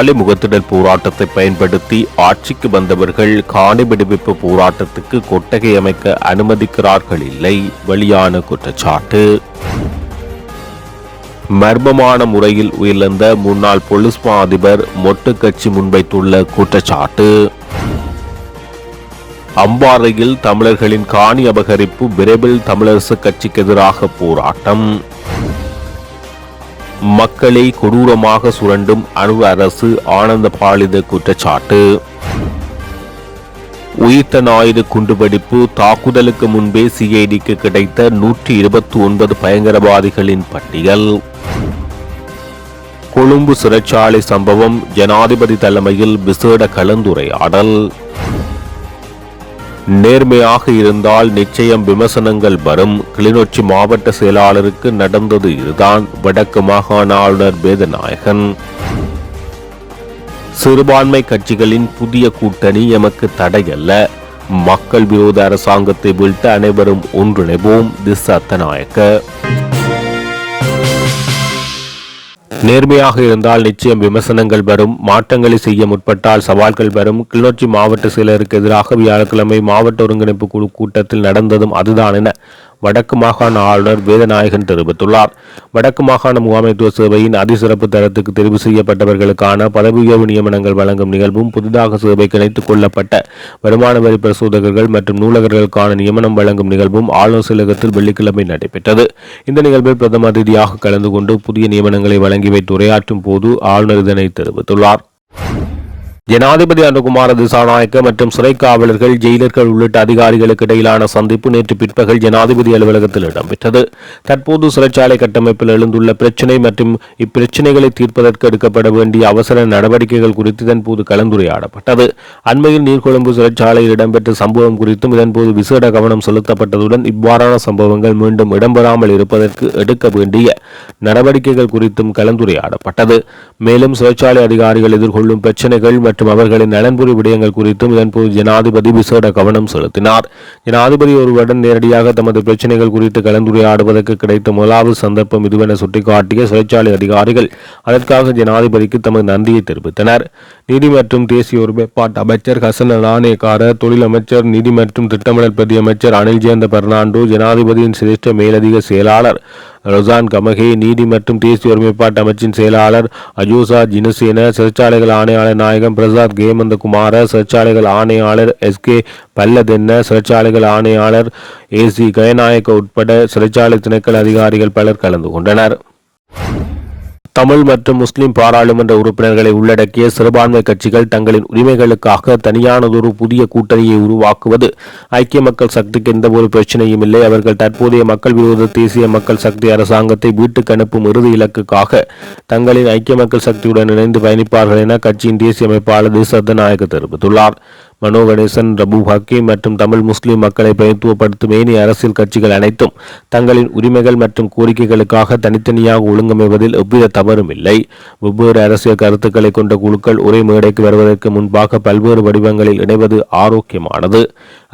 காலி முகத்திடல் போராட்டத்தை பயன்படுத்தி ஆட்சிக்கு வந்தவர்கள் காணி விடுவிப்பு போராட்டத்துக்கு கொட்டகை அமைக்க அனுமதிக்கிறார்கள் இல்லை, வெளியான குற்றச்சாட்டு. மர்மமான முறையில் உயிரிழந்த முன்னாள் போலீஸ் மா அதிபர் மொட்டு கட்சி முன்வைத்துள்ள குற்றச்சாட்டு. அம்பாறையில் தமிழர்களின் காணி அபகரிப்பு, விரைவில் தமிழரசு கட்சிக்கு எதிராக போராட்டம். மக்களை கொடூரமாக சுரண்டும் அனுர அரசு, ஆனந்த பாலித குற்றச்சாட்டு. உயிர்த்த ஞாயிறு குண்டுவெடிப்பு தாக்குதலுக்கு முன்பே சிஐடிக்கு கிடைத்த 129 பயங்கரவாதிகளின் பட்டியல். கொழும்பு சிறைச்சாலை சம்பவம், ஜனாதிபதி தலைமையில் விசேட கலந்துரையாடல். நேர்மையாக இருந்தால் நிச்சயம் விமர்சனங்கள் வரும், கிளிநொச்சி மாவட்ட செயலாளருக்கு நடந்தது இதுதான், வடக்கு மாகாண ஆளுநர் வேதநாயகன். சிறுபான்மை கட்சிகளின் புதிய கூட்டணி எமக்கு தடையல்ல, மக்கள் விரோத அரசாங்கத்தை வீழ்த்த அனைவரும் ஒன்றிணைவோம், திஸ்ஸாத்தநாயக்க. நேர்மையாக இருந்தால் நிச்சயம் விமர்சனங்கள் வரும், மாற்றங்களை செய்ய முற்பட்டால் சவால்கள் வரும். கிளிநொச்சி மாவட்ட செயலருக்கு எதிராக வியாழக்கிழமை மாவட்ட ஒருங்கிணைப்பு குழு கூட்டத்தில் நடந்ததும் அதுதான் என வடக்கு மாகாண ஆளுநர் வேதநாயகன் தெரிவித்துள்ளார். வடக்கு மாகாண முகாமைத்துவ சேவையின் அதிசிறப்பு தரத்துக்கு தெரிவு செய்யப்பட்டவர்களுக்கான பதவி உயர்வு நியமனங்கள் வழங்கும் நிகழ்வும், புதிதாக சேவைக்கு இணைத்துக் கொள்ளப்பட்ட வருமான வரி பரிசோதகர்கள் மற்றும் நூலகர்களுக்கான நியமனம் வழங்கும் நிகழ்வும் ஆளுநர் செயலகத்தில் வெள்ளிக்கிழமை நடைபெற்றது. இந்த நிகழ்வில் பிரதம அதிதியாக கலந்து கொண்டு புதிய நியமனங்களை வழங்கி வைத்து உரையாற்றும் போது ஆளுநர் இதனை தெரிவித்துள்ளார். ஜனாதிபதி அனுகுமார திசாநாயக்க மற்றும் சிறை காவலர்கள், ஜெயிலர்கள் உள்ளிட்ட அதிகாரிகளுக்கு இடையிலான சந்திப்பு நேற்று பிற்பகல் ஜனாதிபதி அலுவலகத்தில் இடம்பெற்றது. தற்போது சிறைச்சாலை கட்டமைப்பில் எழுந்துள்ள பிரச்சினை மற்றும் இப்பிரச்சினைகளை தீர்ப்பதற்கு எடுக்கப்பட வேண்டிய அவசர நடவடிக்கைகள் குறித்து இதன்போது கலந்துரையாடப்பட்டது. அண்மையில் நீர்கொழும்பு சிறைச்சாலையில் இடம்பெற்ற சம்பவம் குறித்தும் இதன்போது விசேட கவனம் செலுத்தப்பட்டதுடன் இவ்வாறான சம்பவங்கள் மீண்டும் இடம்பெறாமல் இருப்பதற்கு எடுக்க வேண்டிய நடவடிக்கைகள் குறித்தும் கலந்துரையாடப்பட்டது. மேலும் சிறைச்சாலை அதிகாரிகள் எதிர்கொள்ளும் பிரச்சினைகள் மற்றும் அவர்களின் நலன்புரி விடயங்கள் குறித்தும் இதன்போது ஜனாதிபதி விசேட கவனம் செலுத்தினார். ஜனாதிபதி ஒருவருடன் நேரடியாக தமது பிரச்சினைகள் குறித்து கலந்துரையாடுவதற்கு கிடைத்த முதலாவது சந்தர்ப்பம் இதுவென சுட்டிக்காட்டிய சிறைச்சாலை அதிகாரிகள் அதற்காக ஜனாதிபதிக்கு தமது நன்றியை தெரிவித்தனர். நீதி மற்றும் தேசிய ஒருமைப்பாட்டு அமைச்சர் ஹசன் நாணயக்கார, தொழில் அமைச்சர், நிதி மற்றும் திட்டமிடல் பிரதி அமைச்சர் அனில் ஜெயந்த பெர்னாண்டோ, ஜனாதிபதியின் சிரேஷ்ட மேலதிக செயலாளர் ரொசான் கமகே, நீதி மற்றும் தேசிய ஒருமைப்பாட்டு அமைச்சின் செயலாளர் அஜோசா ஜினசேன, சிறைச்சாலைகள் ஆணையாளர் நாயகம் பிரசாத் கேமந்த குமார, சிறைச்சாலைகள் ஆணையாளர் SK பல்லதென்ன, சிறைச்சாலைகள் ஆணையாளர் AC கயநாயக்க உட்பட சிறைச்சாலை திணைக்கள அதிகாரிகள் பலர் கலந்து கொண்டனர். தமிழ் மற்றும் முஸ்லிம் பாராளுமன்ற உறுப்பினர்களை உள்ளடக்கிய சிறுபான்மை கட்சிகள் தங்களின் உரிமைகளுக்காக தனியானதொரு புதிய கூட்டணியை உருவாக்குவது ஐக்கிய மக்கள் சக்திக்கு எந்த ஒரு பிரச்சனையும் இல்லை. அவர்கள் தற்போதைய மக்கள் விரோத தேசிய மக்கள் சக்தி அரசாங்கத்தை வீட்டுக்கு அனுப்பும் இறுதி இலக்குக்காக தங்களின் ஐக்கிய மக்கள் சக்தியுடன் இணைந்து பயணிப்பார்கள் என கட்சியின் தேசிய அமைப்பாளர் திஸ்ஸாத்தநாயக்க தெரிவித்துள்ளார். மனோ கணேசன், ரபு ஹக்கீம் மற்றும் தமிழ் முஸ்லிம் மக்களை பிரதித்துவப்படுத்தும் ஏனைய அரசியல் கட்சிகள் அனைத்தும் தங்களின் உரிமைகள் மற்றும் கோரிக்கைகளுக்காக தனித்தனியாக ஒழுங்கமைவதில் எவ்வித தவறும் இல்லை. வெவ்வேறு அரசியல் கருத்துக்களை கொண்ட குழுக்கள் ஒரே மேடைக்கு வருவதற்கு முன்பாக பல்வேறு வடிவங்களில் இணைவது ஆரோக்கியமானது.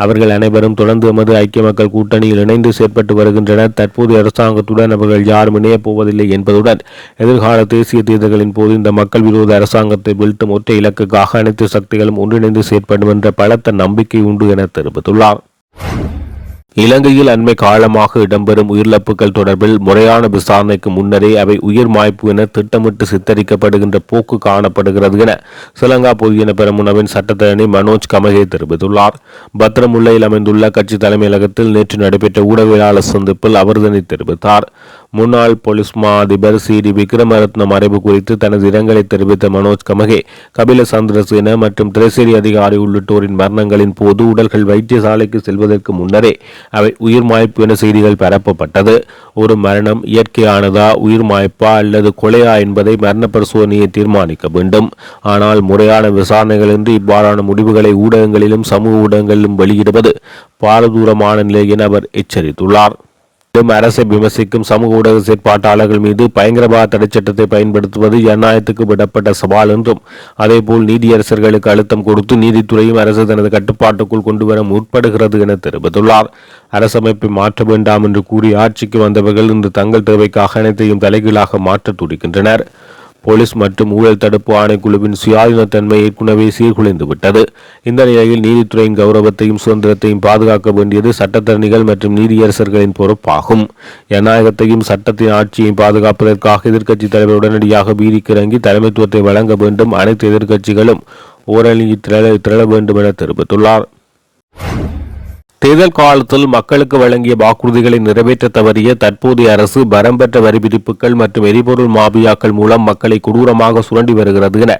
அவர்கள் அனைவரும் தொடர்ந்து எமது ஐக்கிய மக்கள் கூட்டணியில் இணைந்து செயற்பட்டு வருகின்றனர். தற்போதைய அரசாங்கத்துடன் அவர்கள் யாரும் இணையப் போவதில்லை என்பதுடன் எதிர்கால தேசிய தேர்தல்களின் போது இந்த மக்கள் விரோத அரசாங்கத்தை வீழ்த்தும் ஒற்றை இலக்குக்காக அனைத்து சக்திகளும் ஒன்றிணைந்து செயற்படும் என்ற பலத்த நம்பிக்கை உண்டு என தெரிவித்துள்ளார். இலங்கையில் அண்மை காலமாக இடம்பெறும் உயிரிழப்புகள் தொடர்பில் முறையான விசாரணைக்கு முன்னரே அவை உயிர் மாய்ப்பு என திட்டமிட்டு சித்தரிக்கப்படுகின்ற போக்கு காணப்படுகிறது என ஸ்ரீலங்கா பொதுஜன பெரமுனவின் சட்டத்தரணி மனோஜ் கமகே தெரிவித்துள்ளார். பத்திரமுல்லையில் அமைந்துள்ள கட்சி தலைமையகத்தில் நேற்று நடைபெற்ற ஊடகவியலாளர் சந்திப்பில் அவர் இதனை தெரிவித்தார். முன்னாள் போலீஸ் மா அதிபர் CD விக்ரமரத்ன மறைவு குறித்து தனது இரங்கலை தெரிவித்த மனோஜ் கமகே, கபில சந்திரசேன மற்றும் திரைசேரி அதிகாரி உள்ளிட்டோரின் மரணங்களின் போது உடல்கள் வைத்தியசாலைக்கு செல்வதற்கு முன்னரே அவை உயிர் மாய்ப்பு என செய்திகள் பரப்பப்பட்டது. ஒரு மரணம் இயற்கையானதா, உயிர் மாய்ப்பா அல்லது கொலையா என்பதை மரண பரிசோதனையை தீர்மானிக்க வேண்டும். ஆனால் முறையான விசாரணைகளின்றி இவ்வாறான முடிவுகளை ஊடகங்களிலும் சமூக ஊடகங்களிலும் வெளியிடுவது பாரதூரமான நிலை என அவர் எச்சரித்துள்ளார். அரசை விமர்சிக்கும் சமூக ஊடக செயற்பாட்டாளர்கள் மீது பயங்கரவாத தடை சட்டத்தை பயன்படுத்துவது ஜனநாயகத்துக்கு விடப்பட்ட சவால் என்றும், அதேபோல் நீதியரசர்களுக்கு அழுத்தம் கொடுத்து நீதித்துறையும் அரசு தனது கட்டுப்பாட்டுக்குள் கொண்டுவர முற்படுகிறது என தெரிவித்துள்ளார். அரசமைப்பை மாற்ற வேண்டாம் என்று கூறி ஆட்சிக்கு வந்தவர்கள் இன்று தங்கள் தேவைக்காக அனைத்தையும் தலைகீழாக மாற்ற துடிக்கின்றனர். போலீஸ் மற்றும் ஊழல் தடுப்பு ஆணைக்குழுவின் சுயாதீனத்தன்மை ஏற்கனவே சீர்குலைந்துவிட்டது. இந்த நிலையில் நீதித்துறையின் கௌரவத்தையும் சுதந்திரத்தையும் பாதுகாக்க வேண்டியது சட்டத்தரணிகள் மற்றும் நீதியரசர்களின் பொறுப்பாகும். ஜனநாயகத்தையும் சட்டத்தின் ஆட்சியையும் பாதுகாப்பதற்காக எதிர்க்கட்சித் தலைவர் உடனடியாக வீதிக்கு இறங்கி தலைமைத்துவத்தை வழங்க வேண்டும். அனைத்து எதிர்க்கட்சிகளும் ஓரணியில் திரள வேண்டும் என தெரிவித்துள்ளார். தேர்தல் காலத்தில் மக்களுக்கு வழங்கிய வாக்குறுதிகளை நிறைவேற்ற தவறிய தற்போதைய அரசு பரம் பெற்ற வரி விதிப்புகள் மற்றும் எரிபொருள் மாபியாக்கள் மூலம் மக்களை கொடூரமாக சுரண்டி வருகிறது என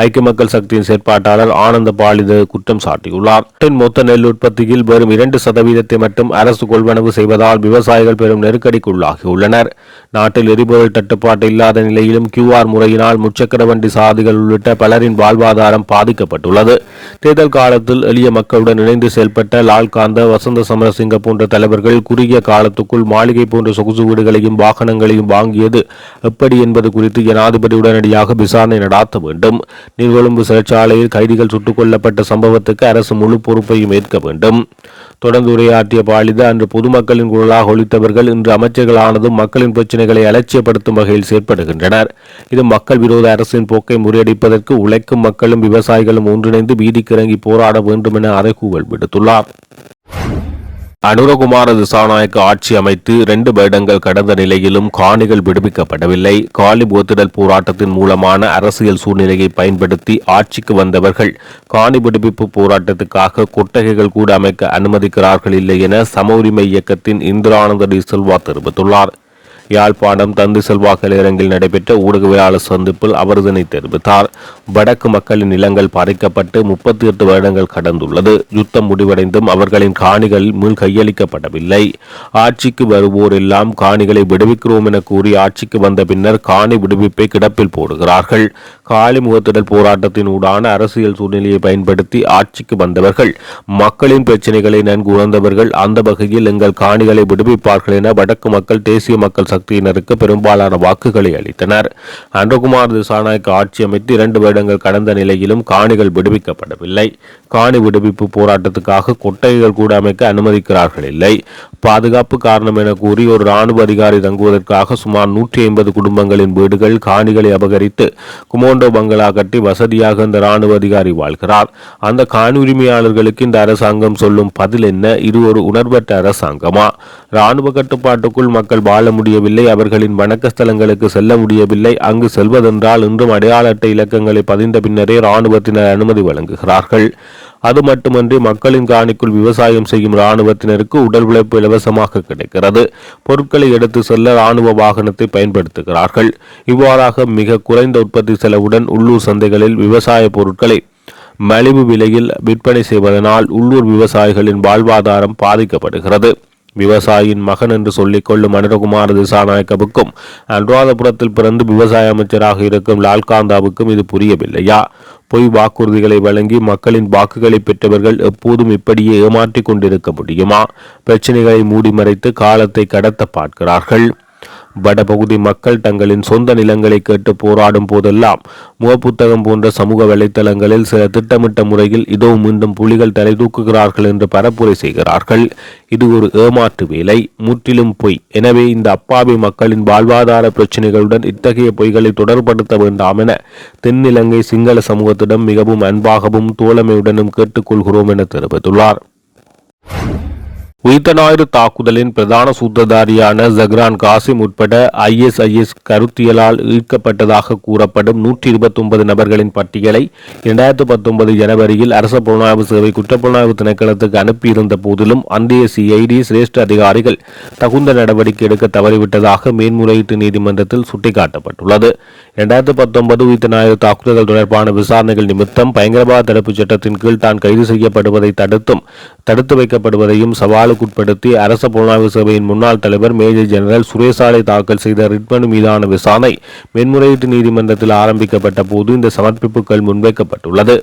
ஐக்கிய மக்கள் சக்தியின் செயற்பாட்டாளர் ஆனந்த பாலித குற்றம் சாட்டியுள்ளார். நாட்டின் மொத்த நெல் உற்பத்தியில் வெறும் 2% மட்டும் அரசு கொள்வனவு செய்வதால் விவசாயிகள் பெரும் நெருக்கடிக்குள்ளாகியுள்ளனர். நாட்டில் எரிபொருள் தட்டுப்பாடு இல்லாத நிலையிலும் QR முறையினால் முச்சக்கர வண்டி சாதிகள் உள்ளிட்ட பலரின் வாழ்வாதாரம் பாதிக்கப்பட்டுள்ளது. தேர்தல் காலத்தில் எளிய மக்களுடன் இணைந்து செயல்பட்ட லால்காந்த, வசந்த சமரசிங்க போன்ற தலைவர்கள் குறுகிய காலத்துக்குள் மாளிகை போன்ற சொகுசு வீடுகளையும் வாகனங்களையும் வாங்கியது எப்படி என்பது குறித்து ஜனாதிபதி உடனடியாக விசாரணை நடாத்த வேண்டும். நீர்கொழும்பு சிறைச்சாலையில் கைதிகள் சுட்டுக் கொல்லப்பட்ட சம்பவத்துக்கு அரசு முழு பொறுப்பையும் ஏற்க வேண்டும். தொடர்ந்து உரையாற்றிய பாலித, அன்று பொதுமக்களின் குரலாக ஒலித்தவர்கள் இன்று அமைச்சர்களானதும் மக்களின் பிரச்சனைகளை அலட்சியப்படுத்தும் வகையில் செயற்படுகின்றனர். இது மக்கள் விரோத அரசின் போக்கை முறியடிப்பதற்கு உழைக்கும் மக்களும் விவசாயிகளும் ஒன்றிணைந்து வீதிக்கு இறங்கி போராட வேண்டும் என அறைகூவல் விடுத்துள்ளார். அனுரகுமார திசாநாயக்க ஆட்சி அமைத்து 2 வருடங்கள் கடந்த நிலையிலும் காணிகள் விடுவிக்கப்படவில்லை. காலி ஒத்துடல் போராட்டத்தின் மூலமான அரசியல் சூழ்நிலையை பயன்படுத்தி ஆட்சிக்கு வந்தவர்கள் காணி விடுவிப்பு போராட்டத்துக்காக கொட்டகைகள் கூட அமைக்க அனுமதிக்கிறார்கள் இல்லை என சம உரிமை இயக்கத்தின் இந்திரானந்த டி சில்வா தெரிவித்துள்ளார். யாழ்ப்பாணம் தந்தி செல்வா கலையரங்கில் நடைபெற்ற ஊடகவியலாளர் சந்திப்பில் அவர் இதனை தெரிவித்தார். வடக்கு மக்களின் நிலங்கள் பறிக்கப்பட்டு 38 வருடங்கள் கடந்துள்ளது. யுத்தம் முடிவடைந்தும் அவர்களின் காணிகள் மீள் கையளிக்கப்படவில்லை. ஆட்சிக்கு வருவோர் எல்லாம் காணிகளை விடுவிக்கிறோம் என கூறி ஆட்சிக்கு வந்த பின்னர் காணி விடுவிப்பை கிடப்பில் போடுகிறார்கள். காலி முகத்திடல் போராட்டத்தின் ஊடான அரசியல் சூழ்நிலையை பயன்படுத்தி ஆட்சிக்கு வந்தவர்கள் மக்களின் பிரச்சனைகளை நன்கு உணர்ந்தவர்கள். அந்த வகையில் எங்கள் காணிகளை விடுவிப்பார்கள் என வடக்கு மக்கள் தேசிய மக்கள் சக்தியினருக்கு பெரும்பாலான வாக்குகளை அளித்தனர். அனுரகுமார திசாநாயக்க ஆட்சி அமைத்து 2 வருடங்கள் கடந்த நிலையிலும் காணிகள் விடுவிக்கப்படவில்லை. காணி விடுவிப்பு போராட்டத்துக்காக கொட்டகைகள் கூட அமைக்க அனுமதிக்கிறார்கள் இல்லை. பாதுகாப்பு காரணம் என கூறி ஒரு இராணுவ அதிகாரி தங்குவதற்காக சுமார் 150 குடும்பங்களின் வீடுகள் காணிகளை அபகரித்து குமோண்டோ பங்களா கட்டி வசதியாக இந்த இராணுவ அதிகாரி வாழ்கிறார். அந்த காணி உரிமையாளர்களுக்கு இந்த அரசாங்கம் சொல்லும் பதில் என்ன? இது ஒரு உணர்வற்ற அரசாங்கமா? இராணுவ கட்டுப்பாட்டுக்குள் மக்கள் வாழ முடியவில்லை. அவர்களின் வணக்க ஸ்தலங்களுக்கு செல்ல முடியவில்லை. அங்கு செல்வதென்றால் இன்றும் அடையாள அட்டை இலக்கங்களை பதிந்த பின்னரே இராணுவத்தினர் அனுமதி வழங்குகிறார்கள். அது மட்டுமன்றி மக்களின் காணிக்குள் விவசாயம் செய்யும் இராணுவத்தினருக்கு உடல் உழைப்பு இலவசமாக கிடைக்கிறது. பொருட்களை எடுத்து செல்ல இராணுவ வாகனத்தை பயன்படுத்துகிறார்கள். இவ்வாறாக மிக குறைந்த உற்பத்தி செலவுடன் உள்ளூர் சந்தைகளில் விவசாய பொருட்களை மலிவு விலையில் விற்பனை செய்வதனால் உள்ளூர் விவசாயிகளின் வாழ்வாதாரம் பாதிக்கப்படுகிறது. விவசாயியின் மகன் என்று சொல்லிக் கொள்ளும் அனுரகுமார திசாநாயக்கவுக்கும் அனுராதபுரத்தில் பிறந்து விவசாய அமைச்சராக இருக்கும் லால்காந்தாவுக்கும் இது புரியவில்லையா? பொய் வாக்குறுதிகளை வழங்கி மக்களின் வாக்குகளை பெற்றவர்கள் எப்போதும் இப்படியே ஏமாற்றிக் கொண்டிருக்க முடியுமா? பிரச்சனைகளை மூடி மறைத்து காலத்தை கடத்த பார்க்கிறார்கள். வடபகுதி மக்கள் தங்களின் சொந்த நிலங்களை கேட்டு போராடும் போதெல்லாம் முகப்புத்தகம் போன்ற சமூக வலைத்தளங்களில் சில திட்டமிட்ட முறையில் இதோ மீண்டும் புலிகள் தலை தூக்குகிறார்கள் என்று பரப்புரை செய்கிறார்கள். இது ஒரு ஏமாற்று வேலை, முற்றிலும் பொய். எனவே இந்த அப்பாவி மக்களின் வாழ்வாதார பிரச்சனைகளுடன் இத்தகைய பொய்களை தொடர்படுத்த வேண்டாம் என தென்னிலங்கை சிங்கள சமூகத்திடம் மிகவும் அன்பாகவும் தோழமையுடனும் கேட்டுக்கொள்கிறோம் என தெரிவித்துள்ளார். உயிர்த்த ஞாயிறு தாக்குதலின் பிரதான சூத்திரதாரியான ஜக்ரான் காசிம் உட்பட ISIS கருத்தியலால் ஈர்க்கப்பட்டதாக கூறப்படும் 129 நபர்களின் பட்டியலை 2019 ஜனவரியில் அரச புலனாய்வு சேவை குற்றப்புலனாய்வு திணைக்களத்துக்கு அனுப்பியிருந்த போதிலும் அன்றைய CID சிரேஷ்ட அதிகாரிகள் தகுந்த நடவடிக்கை எடுக்க தவறிவிட்டதாக மேன்முறையீட்டு நீதிமன்றத்தில் சுட்டிக்காட்டப்பட்டுள்ளது. 2019 உயிர்த்த ஞாயிறு தாக்குதல்கள் தொடர்பான விசாரணைகள் நிமித்தம் பயங்கரவாத தடுப்புச் சட்டத்தின் கீழ் தான் கைது செய்யப்படுவதை தடுத்து வைக்கப்படுவதையும் சவாலுக்குட்படுத்தி அரச புலனாய்வு சேவையின் முன்னாள் தலைவர் மேஜர் ஜெனரல் சுரேசாலை தாக்கல் செய்த ரிட் மனு மீதான விசாரணை மேன்முறையீட்டு நீதிமன்றத்தில் ஆரம்பிக்கப்பட்ட போது இந்த சமர்ப்பிப்புகள் முன்வைக்கப்பட்டுள்ளது.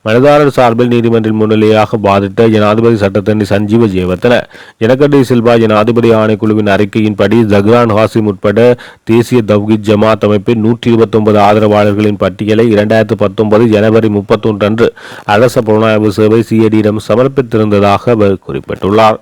மனுதாரர் சார்பில் நீதிமன்றில் முன்னிலையாக பாதித்த ஜனாதிபதி சட்டத்தரணி சஞ்சீவ ஜெயவர்தன, ஜனகடி சில்வா ஜனாதிபதி ஆணைக்குழுவின் அறிக்கையின்படி ஜக்ரான் ஹாசிம் உட்பட தேசிய தவ்ஹீத் ஜமாத் அமைப்பின் 129 ஆதரவாளர்களின் பட்டியலை 2019 ஜனவரி 31 அன்று அரச புலனாய்வு சேவை CID-யிடம் சமர்ப்பித்திருந்ததாக அவர் குறிப்பிட்டுள்ளார்.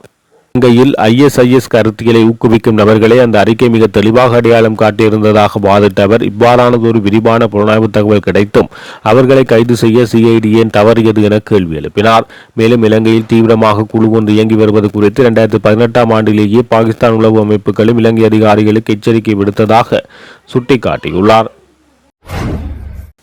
இலங்கையில் ISIS கருத்தியலை ஊக்குவிக்கும் நபர்களை அந்த அறிக்கை மிக தெளிவாக அடையாளம் காட்டியிருந்ததாக வாதிட்ட அவர், இவ்வாறானதொரு விரிவான புலனாய்வு தகவல் கிடைத்தும் அவர்களை கைது செய்ய CID ஏன் தவறியது என கேள்வி எழுப்பினார். மேலும் இலங்கையில் தீவிரமாக குழு ஒன்று இயங்கி வருவது குறித்து 2018ஆம் ஆண்டிலேயே பாகிஸ்தான் உளவு அமைப்புகளும் இலங்கை அதிகாரிகளுக்கு எச்சரிக்கை விடுத்ததாக சுட்டிக்காட்டியுள்ளார்.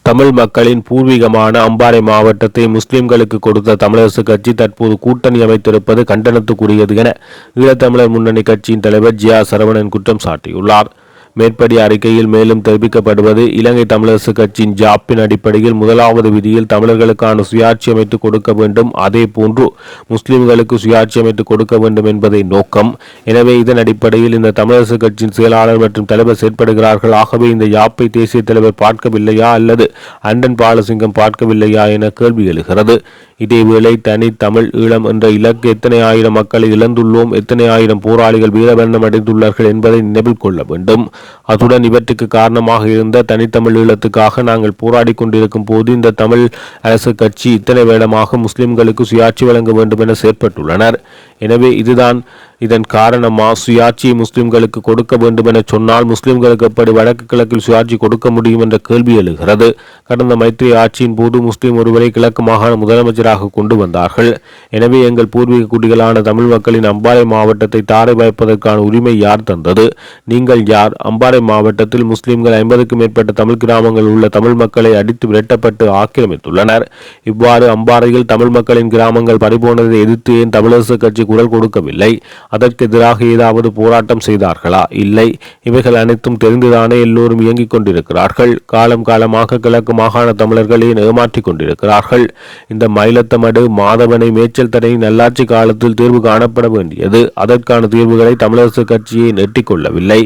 தமிழ் மக்களின் பூர்வீகமான அம்பாறை மாவட்டத்தை முஸ்லிம்களுக்கு கொடுத்த தமிழரசு கட்சி தற்போது கூட்டணி அமைத்திருப்பது கண்டனத்துக்குரியது என ஈழத்தமிழர் முன்னணி கட்சியின் தலைவர் ஜியா சரவணன் குற்றம் சாட்டியுள்ளார். மேற்படி அறிக்கையில் மேலும் தெரிவிக்கப்படுவது, இலங்கை தமிழரசு கட்சியின் ஜாப்பின் அடிப்படையில் முதலாவது விதியில் தமிழர்களுக்கான சுயாட்சி அமைத்து கொடுக்க வேண்டும், அதே போன்று முஸ்லிம்களுக்கு சுயாட்சி அமைத்து கொடுக்க வேண்டும் என்பதை நோக்கம். எனவே இதன் அடிப்படையில் இந்த தமிழரசு கட்சியின் செயலாளர் மற்றும் தலைவர் செயற்படுகிறார்கள். ஆகவே இந்த யாப்பை தேசிய தலைவர் பார்க்கவில்லையா அல்லது அண்டன் பாலசிங்கம் பார்க்கவில்லையா என கேள்வி எழுகிறது. இதேவேளை தனி தமிழ் ஈழம் என்ற இலக்கு எத்தனை ஆயிரம் மக்களை இழந்துள்ளோம், எத்தனை ஆயிரம் போராளிகள் வீரமரணம் அடைந்துள்ளார்கள் என்பதை நினைவில் கொள்ள வேண்டும். அத்துடன் இவற்றுக்கு காரணமாக இருந்த தனித்தமிழ் ஈழத்துக்காக நாங்கள் போராடி கொண்டிருக்கும் போது இந்த தமிழ் அரசு கட்சி இத்தனை வேடமாக முஸ்லிம்களுக்கு சுயாட்சி வழங்க வேண்டும் என செயற்பட்டுள்ளனர். எனவே இதுதான் இதன் காரணமா? சுயாட்சியை முஸ்லிம்களுக்கு கொடுக்க வேண்டும் என சொன்னால் முஸ்லிம்களுக்கு எப்படி வடக்கு கிழக்கில் சுயாட்சி கொடுக்க முடியும் என்ற கேள்வி எழுகிறது. கடந்த மைத்திரி ஆட்சியின் போது முஸ்லிம் ஒருவரை கிழக்கு மாகாண முதலமைச்சராக கொண்டு வந்தார்கள். எனவே எங்கள் பூர்வீக குடிகளான தமிழ் மக்களின் அம்பாறை மாவட்டத்தை தாரை வாய்ப்பதற்கான உரிமை யார் தந்தது? நீங்கள் யார்? அம்பாறை மாவட்டத்தில் முஸ்லிம்கள் 50க்கும் மேற்பட்ட தமிழ் கிராமங்கள் உள்ள தமிழ் மக்களை அடித்து விரட்டப்பட்டு ஆக்கிரமித்துள்ளனர். இவ்வாறு அம்பாறையில் தமிழ் மக்களின் கிராமங்கள் பறிபோனதை எதிர்த்து ஏன் தமிழரசு கட்சி குரல் கொடுக்கவில்லை? அதற்கு எதிராக ஏதாவது போராட்டம் செய்தார்களா? இல்லை. இவைகள் அனைத்தும் தெரிந்துதானே எல்லோரும் இயங்கிக் கொண்டிருக்கிறார்கள். காலம் காலமாக கிழக்கு மாகாண தமிழர்கள் ஏன் ஏமாற்றிக் கொண்டிருக்கிறார்கள்? இந்த மயிலத்தமடு மாதவனை மேய்ச்சல் தடை நல்லாட்சி காலத்தில் தீர்வு காணப்பட வேண்டியது. அதற்கான தீர்வுகளை தமிழரசு கட்சியை நெட்டிக்கொள்ளவில்லை.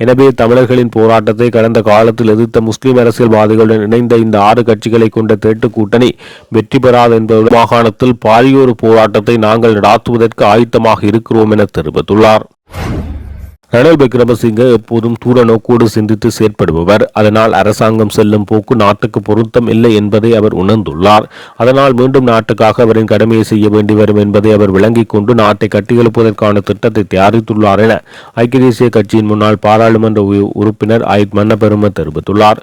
எனவே தமிழர்களின் போராட்டத்தை கடந்த காலத்தில் எதிர்த்த முஸ்லிம் அரசியல்வாதிகளுடன் இணைந்த இந்த 6 கட்சிகளை கொண்ட தேட்டு கூட்டணி வெற்றி பெறாது என்பது மாகாணத்தில் பாரியோரு போராட்டத்தை நாங்கள் நடாத்துவதற்கு ஆயத்தமாக இருக்கிறோம் என தெரிவித்துள்ளார். ரணில் விக்ரமசிங்கே எப்போதும் தூர நோக்கோடு சிந்தித்து செயற்படுபவர். அதனால் அரசாங்கம் செல்லும் போக்கு நாட்டுக்கு பொருத்தம் இல்லை என்பதை அவர் உணர்ந்துள்ளார். அதனால் மீண்டும் நாட்டுக்காக அவரின் கடமையை செய்ய வேண்டி வரும் என்பதை அவர் விளங்கிக் கொண்டு நாட்டை கட்டியெழுப்பதற்கான திட்டத்தை தயாரித்துள்ளார் என ஐக்கிய தேசிய கட்சியின் முன்னாள் பாராளுமன்ற உறுப்பினர் ஆயிட் மன்னபெரும தெரிவித்துள்ளார்.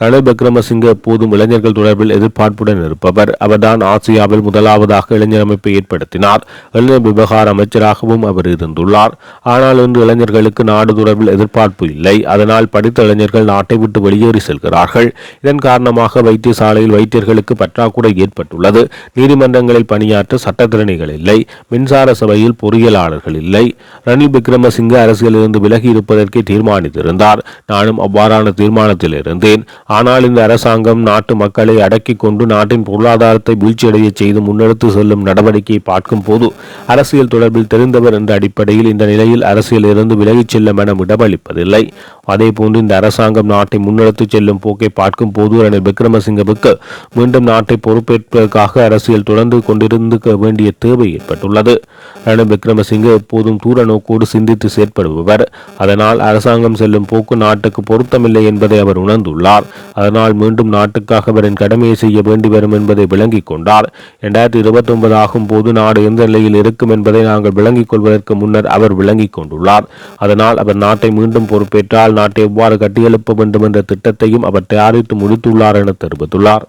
ரணில் விக்ரமசிங்கே எப்போதும் இளைஞர்கள் தொடர்பில் எதிர்பார்ப்புடன் இருப்பவர். அவர்தான் ஆசியாவில் முதலாவதாக இளைஞர் அமைப்பை ஏற்படுத்தினார். இளைஞர் விவகார அமைச்சராகவும் அவர் இருந்துள்ளார். ஆனால் இன்று இளைஞர்களுக்கு நாடு தொடர்பில் எதிர்பார்ப்பு இல்லை. அதனால் படித்த இளைஞர்கள் நாட்டை விட்டு வெளியேறி செல்கிறார்கள். இதன் காரணமாக வைத்தியசாலையில் வைத்தியர்களுக்கு பற்றாக்குறை ஏற்பட்டுள்ளது. நீதிமன்றங்களில் பணியாற்ற சட்டத்திறனிகள் இல்லை. மின்சார சபையில் பொறியியலாளர்கள் இல்லை. ரணில் விக்ரமசிங்கே அரசியலிருந்து விலகி இருப்பதற்கே தீர்மானித்திருந்தார். நானும் அவ்வாறான தீர்மானத்தில் இருந்தேன். ஆனால் இந்த அரசாங்கம் நாட்டு மக்களை அடக்கிக் கொண்டு நாட்டின் பொருளாதாரத்தை வீழ்ச்சியடைய செய்து முன்னெடுத்து செல்லும் நடவடிக்கையை பார்க்கும் போது அரசியல் தொடர்பில் தெரிந்தவர் என்ற அடிப்படையில் இந்த நிலையில் அரசியல் இருந்து விலகிச் செல்ல மனம் இடமளிப்பதில்லை. அதேபோன்று இந்த அரசாங்கம் நாட்டை முன்னெடுத்து செல்லும் போக்கை பார்க்கும் போது ரணில் விக்ரமசிங்கவுக்கு மீண்டும் நாட்டை பொறுப்பேற்பதற்காக அரசியல் தொடர்ந்து கொண்டிருக்க வேண்டிய தேவை ஏற்பட்டுள்ளது. ரணில் விக்ரமசிங்கே எப்போதும் தூர நோக்கோடு சிந்தித்து செயற்படுபவர். அதனால் அரசாங்கம் செல்லும் போக்கு நாட்டுக்கு பொருத்தமில்லை என்பதை அவர் உணர்ந்துள்ளார். அதனால் மீண்டும் நாட்டுக்காக அவரின் கடமையை செய்ய வேண்டி வரும் என்பதை விளங்கிக் கொண்டார். 2029 ஆகும் போது நாடு எந்த நிலையில் இருக்கும் என்பதை நாங்கள் விளங்கிக் கொள்வதற்கு முன்னர் அவர் விளங்கிக் கொண்டுள்ளார். அதனால் அவர் நாட்டை மீண்டும் பொறுப்பேற்றால் நாட்டை எவ்வாறு கட்டியெழுப்ப வேண்டும் என்ற திட்டத்தையும் அவர் தயாரித்து முடித்துள்ளார் என தெரிவித்துள்ளார்.